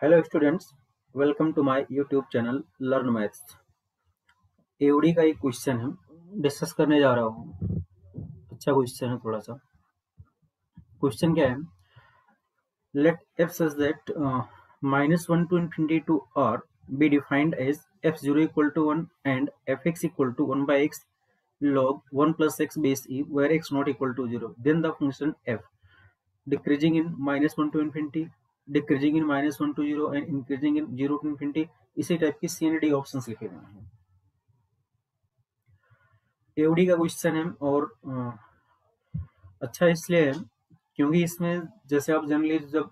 Hello students, welcome to my YouTube channel learn maths. AOD का एक question है, discuss करने जा रहा हूँ। अच्छा क्वेश्चन है थोड़ा सा। क्वेश्चन क्या है? Let f such that -1 to infinity to r be defined as f0 equal to 1 and fx equal to 1 by x log 1 plus x base e where x not equal to 0. Then the function f decreasing in -1 to infinity, decreasing in -1 to 0 and increasing in 0 to infinity। इसी type की सी and D options लिखे हुए हैं। AOD का question है और अच्छा इसलिए है क्योंकि इसमें जैसे आप जनरली जब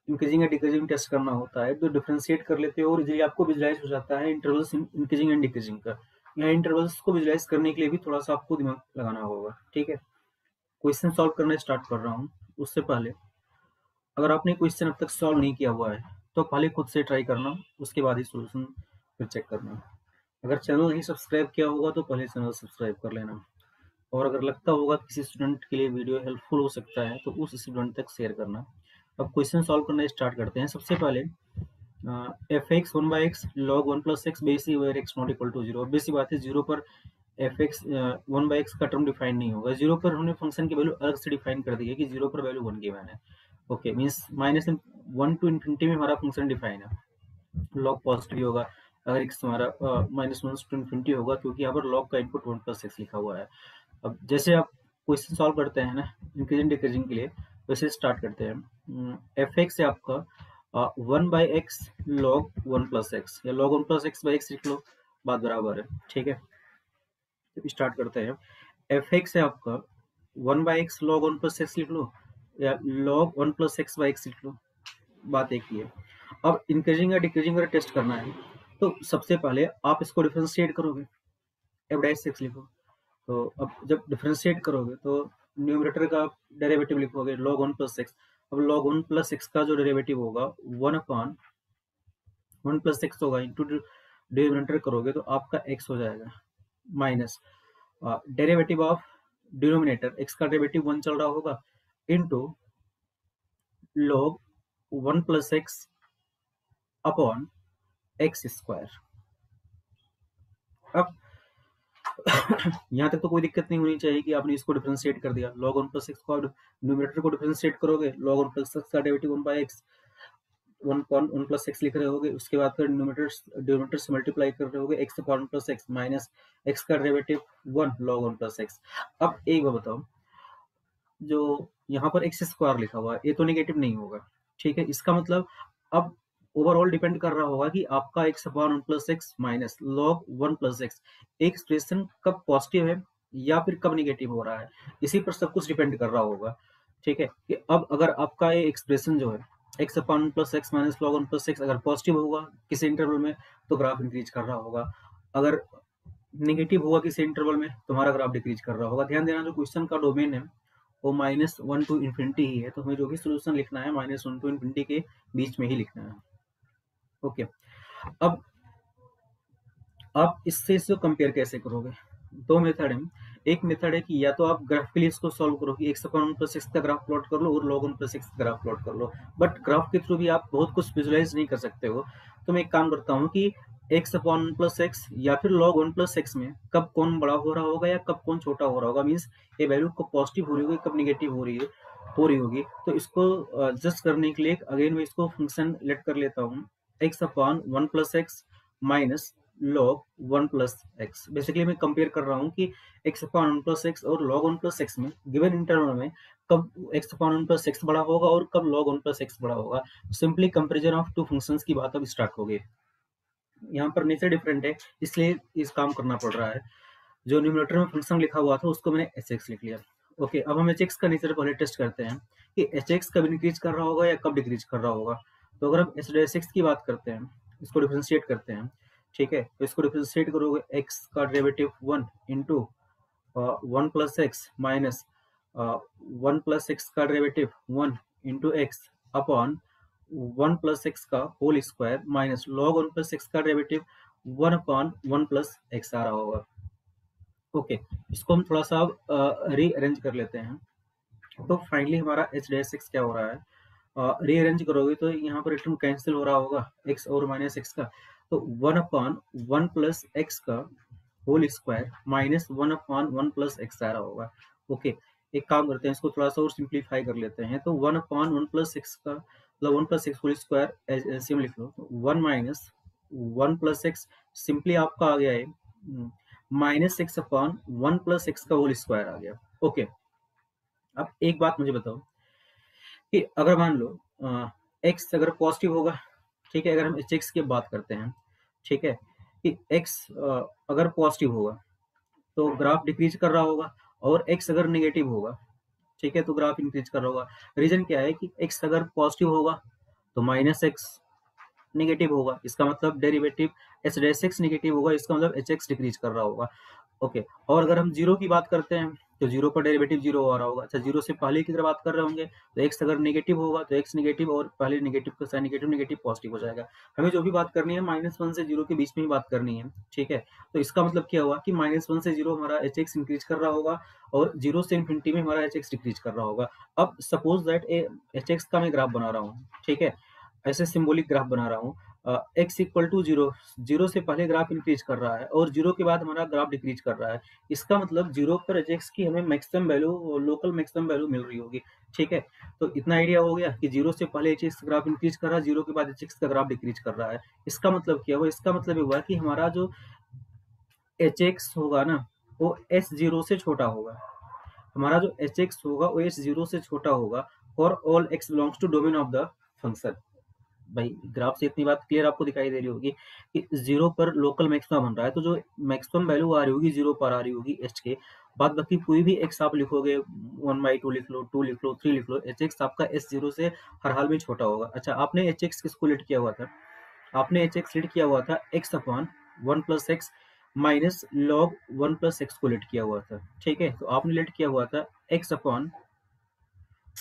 इंक्रीजिंग या डिक्रीजिंग टेस्ट करना होता है तो डिफरेंशिएट कर लेते हो और इजीली आपको विजुलाइज हो जाता है इंटरवल्स इंक्रीजिंग एंड डिक्रीजिंग का। यहाँ इंटरवल्स को विजुलाइज करने के लिए भी थोड़ा सा आपको दिमाग लगाना होगा। ठीक है, क्वेश्चन सॉल्व करना स्टार्ट कर रहा हूँ। उससे पहले अगर आपने क्वेश्चन अब तक सॉल्व नहीं किया हुआ है तो पहले खुद से ट्राई करना, उसके बाद ही सोल्यूशन फिर चेक करना। अगर चैनल नहीं सब्सक्राइब किया होगा तो पहले चैनल सब्सक्राइब कर लेना, और अगर लगता होगा किसी स्टूडेंट के लिए वीडियो हेल्पफुल हो सकता है तो उस स्टूडेंट तक शेयर करना। अब क्वेश्चन सॉल्व करना स्टार्ट करते हैं। सबसे पहले f x 1/x log 1 plus x base e where x not equal to 0। बेसी बात है, 0 पर एफ एक्स 1/x का टर्म डिफाइन नहीं होगा। 0 पर हमने फंक्शन की वैल्यू अलग से डिफाइन कर दी है कि 0 पर वैल्यू 1 गिवन है। ओके, मीन्स -1 टू इन्फिनिटी में हमारा फंक्शन डिफाइन है। लॉग पॉजिटिव होगा अगर एक्स हमारा -1 टू इन्फिनिटी होगा, क्योंकि यहाँ पर लॉग का इनपुट 1 plus x लिखा हुआ है। अब जैसे आप क्वेश्चन सॉल्व करते हैं ना इंक्रीजिंग डिक्रीजिंग के लिए, वैसे स्टार्ट करते हैं। एफ एक्स है आपका 1/x log 1 plus x या log 1 plus x by x लिख लो, बात बराबर है। ठीक है, तो स्टार्ट करते हैं। एफ एक्स है आपका 1/x log 1 plus x लिख लो या log 1 plus x by x लिख लो, बात एक ही है। अब इंक्रीजिंग या डिक्रीजिंग का टेस्ट करना है तो सबसे पहले आप इसको डिफरेंशिएट करोगे, एफ डैश एक्स लिखो। तो अब जब डिफरेंशिएट करोगे तो न्यूमरेटर का डेरिवेटिव लिखोगे log 1 plus x। अब log 1 plus x का जो डेरिवेटिव होगा 1/1 plus x होगा, इंटू डिनोमिनेटर करोगे तो आपका x हो जाएगा, minus derivative of denominator x का डेरिवेटिव 1 चल रहा होगा into log 1 plus x upon x square. अब यहाँ तक तो कोई दिक्कत नहीं होनी चाहिए कि आपने इसको डिफरेंशिएट कर दिया। log 1 plus x को न्यूमरेटर को डिफरेंशिएट करोगे, log 1 plus x का डेरिवेटिव 1/x 1 plus x लिख रहे होगे, उसके बाद फिर डिनोमिनेटर से मल्टीप्लाई कर रहे होगे x upon plus x minus x का डेरिवेटिव 1 log 1 plus x। अब एक बार बताओ, जो यहाँ पर x स्क्वायर लिखा हुआ है ये तो नेगेटिव नहीं होगा। ठीक है, इसका मतलब अब ओवरऑल डिपेंड कर रहा होगा कि आपका x upon 1 plus x minus log 1 plus x expression कब पॉजिटिव है या फिर कब नेगेटिव हो रहा है, इसी पर सब कुछ डिपेंड कर रहा होगा। ठीक है, कि अब अगर आपका ये एक्सप्रेशन जो है x upon plus x minus log 1 plus x अगर पॉजिटिव होगा किसी इंटरवल में तो ग्राफ इंक्रीज कर रहा होगा, अगर नेगेटिव होगा किसी इंटरवल में तो हमारा ग्राफ डिक्रीज कर रहा होगा। ध्यान देना, जो क्वेश्चन का डोमेन है वो -1 टू इन्फिनिटी ही है, तो हमें जो भी सोल्यूशन लिखना है -1 टू इन्फिनिटी के बीच में ही लिखना है। ओके, अब आप इससे इसको कंपेयर कैसे करोगे? दो मेथड है। एक मेथड है कि या तो आप ग्राफिकली इसको सॉल्व करो कि x अपॉन 1 प्लस x का ग्राफ प्लॉट कर लो और log 1 प्लस x का ग्राफ प्लॉट कर लो, बट ग्राफ के थ्रू भी आप बहुत कुछ विजुलाइज नहीं कर सकते हो। तो मैं एक काम करता हूँ कि x अपॉन 1 प्लस x या फिर log 1 प्लस x में कब कौन बड़ा हो रहा होगा या कब कौन छोटा हो रहा होगा, मीन्स ये वैल्यू कब पॉजिटिव हो रही होगी कब निगेटिव हो रही होगी। तो इसको जस्ट करने के लिए अगेन मैं इसको फंक्शन लेट कर लेता हूँ x upon 1 plus x minus log 1 plus x। Basically मैं कंपेयर कर रहा हूँ कि x अपॉन 1 plus x और log 1 plus x में गिवन इंटरवल में कब x अपॉन 1 plus x बड़ा होगा और कब log 1 plus x बड़ा होगा। Simply comparison of two functions की बात अब स्टार्ट होगी। यहाँ पर नेचर डिफरेंट है इसलिए इस काम करना पड़ रहा है। जो न्यूमरेटर में फंक्शन लिखा हुआ था उसको मैंने hx लिख लिया। ओके, अब हम hx का नेचर पहले टेस्ट करते हैं कि hx कब इंक्रीज कर रहा होगा या कब डिक्रीज कर रहा होगा। तो अगर हम h की बात करते हैं, इसको डिफरेंशिएट करते हैं, ठीक है, तो इसको डिफरेंशिएट करोगे x का derivative 1 into 1 plus x minus 1 plus x का derivative 1 into x upon 1 plus x का whole square minus log 1 plus x का डेरिवेटिव 1 अपॉन 1 प्लस एक्स आ रहा होगा। ओके, इसको हम थोड़ा सा रीअरेंज कर लेते हैं। तो फाइनली हमारा h डैश एक्स क्या हो रहा है, रीअरेंज करोगे तो यहाँ पर टर्म कैंसिल हो रहा होगा x और माइनस एक्स का, तो 1/1 प्लस एक्स का whole square minus 1/1 plus x आ रहा होगा। ओके, एक काम करते हैं, इसको थोड़ा सा और सिंप्लीफाई कर लेते हैं, तो 1/1 प्लस एक्स का मतलब 1 plus x whole square LCM लिख लो, तो 1 माइनस 1 प्लस एक्स सिंपली आपका आ गया है minus x upon 1 plus x का होल स्क्वायर आ गया। ओके, अब एक बात मुझे बताओ कि अगर मान लो एक्स अगर पॉजिटिव होगा, ठीक है, अगर हम एच एक्स की बात करते हैं, ठीक है, कि एक्स अगर पॉजिटिव होगा तो ग्राफ डिक्रीज कर रहा होगा, और एक्स अगर नेगेटिव होगा, ठीक है, तो ग्राफ इंक्रीज कर रहा होगा। रीजन क्या है कि एक्स अगर पॉजिटिव होगा तो माइनस एक्स नेगेटिव होगा, इसका मतलब derivative H dash x negative होगा, इसका मतलब एच एक्स डिक्रीज कर रहा होगा। ओके, और अगर हम जीरो की बात करते हैं तो जीरो पर डेरिवेटिव जीरो आ रहा होगा। अच्छा, जीरो से पहले की तरह बात कर रहे होंगे तो एक्स अगर नेगेटिव होगा तो एक्स नेगेटिव, और पहले नेगेटिव का साइन नेगेटिव नेगेटिव पॉजिटिव हो जाएगा। हमें जो भी बात करनी है -1 से 0 के बीच में ही बात करनी है, ठीक है। तो इसका मतलब क्या हुआ कि -1 से 0 हमारा एच एक्स इंक्रीज कर रहा होगा, और 0 से इन्फिनिटी में हमारा एच एक्स डिक्रीज कर रहा होगा। अब सपोज दैट एच एक्स का मैं ग्राफ बना रहा हूँ, ठीक है, ऐसे सिंबॉलिक ग्राफ बना रहा हूँ। X equal to zero, zero से पहले ग्राफ इंक्रीज कर रहा है और जीरो के बाद हमारा ग्राफ डिक्रीज कर रहा है। इसका मतलब जीरो पर एच एक्स की हमें maximum value, local maximum value मिल रही होगी, ठीक है। तो इतना आइडिया हो गया कि जीरो से पहले एच एक्स का ग्राफ इंक्रीज कर रहा है, जीरो के बाद एच एक्स का ग्राफ डिक्रीज कर रहा है। इसका मतलब क्या हुआ, इसका मतलब ये हुआ कि हमारा जो एच एक्स होगा ना, वो एस जीरो से छोटा होगा। हमारा जो एच एक्स होगा वो एस जीरो से छोटा होगा for all x belongs to domain of the function. भाई ग्राफ से इतनी बात क्लियर आपको दिखाई दे रही होगी कि जीरो पर लोकल मैक्सिमा बन रहा है, तो जो मैक्सिमम वैल्यू आ रही होगी जीरो पर आ रही होगी एच के, बाद बाकी कोई भी एक्स आप लिखोगे 1/2 लिख लो, 2 लिख लो, 3 लिख लो, एच एक्स आपका एस जीरो से हर हाल में छोटा होगा। अच्छा, आपने एच एक्स किसको लेट किया हुआ था, आपने एच एक्स लेट किया हुआ था x upon 1 plus x minus log 1 plus x को लेट किया हुआ था, ठीक है। तो आपने लेट किया हुआ था x upon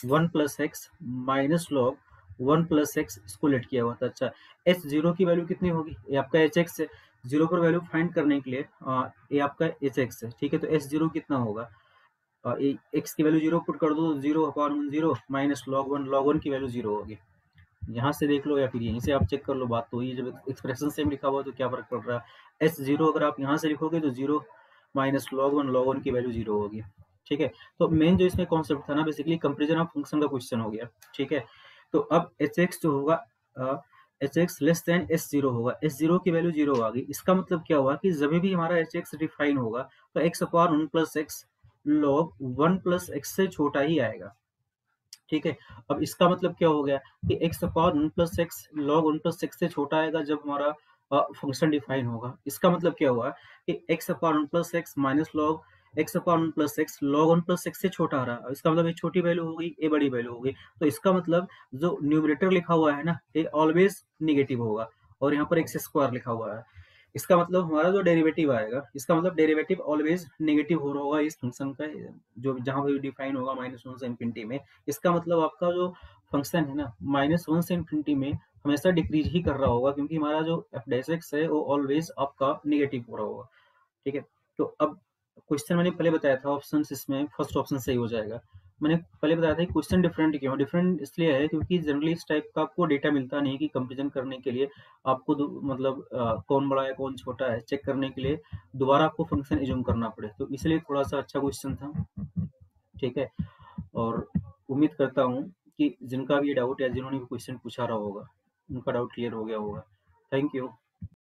1 plus x minus log 1 plus x, इसको लेट किया हुआ था। अच्छा, एच जीरो की वैल्यू कितनी होगी, ये आपका एच एक्स है। जीरो पर वैल्यू फाइंड करने के लिए ये आपका एच एक्स है, ठीक है। तो एच जीरो कितना होगा, एक्स की वैल्यू जीरो पुट कर दो, zero upon 1 zero minus log one की वैल्यू जीरो होगी। यहाँ से देख लो या फिर यहीं से आप चेक कर लो, बात तो ये जब एक्सप्रेशन सेम लिखा हुआ तो क्या फर्क पड़ रहा है। एच जीरो अगर आप यहाँ से लिखोगे तो जीरो माइनस लॉग वन की वैल्यू जीरो होगी, ठीक है। तो मेन जो इसमें कॉन्सेप्ट था ना, बेसिकली कंपेरिजन ऑफ फंक्शन का क्वेश्चन हो गया, ठीक है। तो अब एच एक्स जो होगा, H x less than S zero होगा, एस जीरो की वैल्यू जीरो आ गई। इसका मतलब क्या हुआ कि जब भी हमारा एच एक्स डिफाइन होगा तो x upon 1 plus x log 1 plus x से छोटा ही आएगा, ठीक है। अब इसका मतलब क्या हो गया कि x upon 1 plus x log 1 plus x से छोटा आएगा जब हमारा फंक्शन डिफाइन होगा। इसका मतलब क्या हुआ कि x upon 1 plus x minus log x upon 1 plus x log 1 plus x से छोटा आ रहा है। इसका मतलब ये छोटी वैल्यू हो गई, ये बड़ी वैल्यू हो गई। तो इसका मतलब जो न्यूमरेटर लिखा हुआ है ना, ये ऑलवेज निगेटिव होगा, और यहाँ पर एक्स स्क्वायर लिखा हुआ है। इसका मतलब हमारा जो डेरिवेटिव आएगा, इसका मतलब डेरिवेटिव ऑलवेज नेगेटिव हो रहा होगा इस फंक्शन का, जो जहां भी डिफाइन होगा -1 से इन्फिनिटी में। इसका मतलब आपका जो फंक्शन है ना, -1 से इन्फिनिटी में हमेशा डिक्रीज ही कर रहा होगा, क्योंकि हमारा जो एफ डैश एक्स है वो ऑलवेज आपका निगेटिव हो रहा होगा, ठीक है। तो अब क्वेश्चन मैंने पहले बताया था, ऑप्शन इसमें फर्स्ट ऑप्शन सही हो जाएगा। मैंने पहले बताया था कि क्वेश्चन डिफरेंट क्यों, डिफरेंट इसलिए है क्योंकि जनरली इस टाइप का आपको डेटा मिलता नहीं कि कंपेरिजन करने के लिए आपको मतलब कौन बड़ा है कौन छोटा है चेक करने के लिए दोबारा आपको फंक्शन एज्यूम करना पड़े, तो इसलिए थोड़ा सा अच्छा क्वेश्चन था, ठीक है। और उम्मीद करता हूँ कि जिनका भी डाउट या जिन्होंने भी क्वेश्चन पूछा रहा होगा उनका डाउट क्लियर हो गया होगा। Thank you.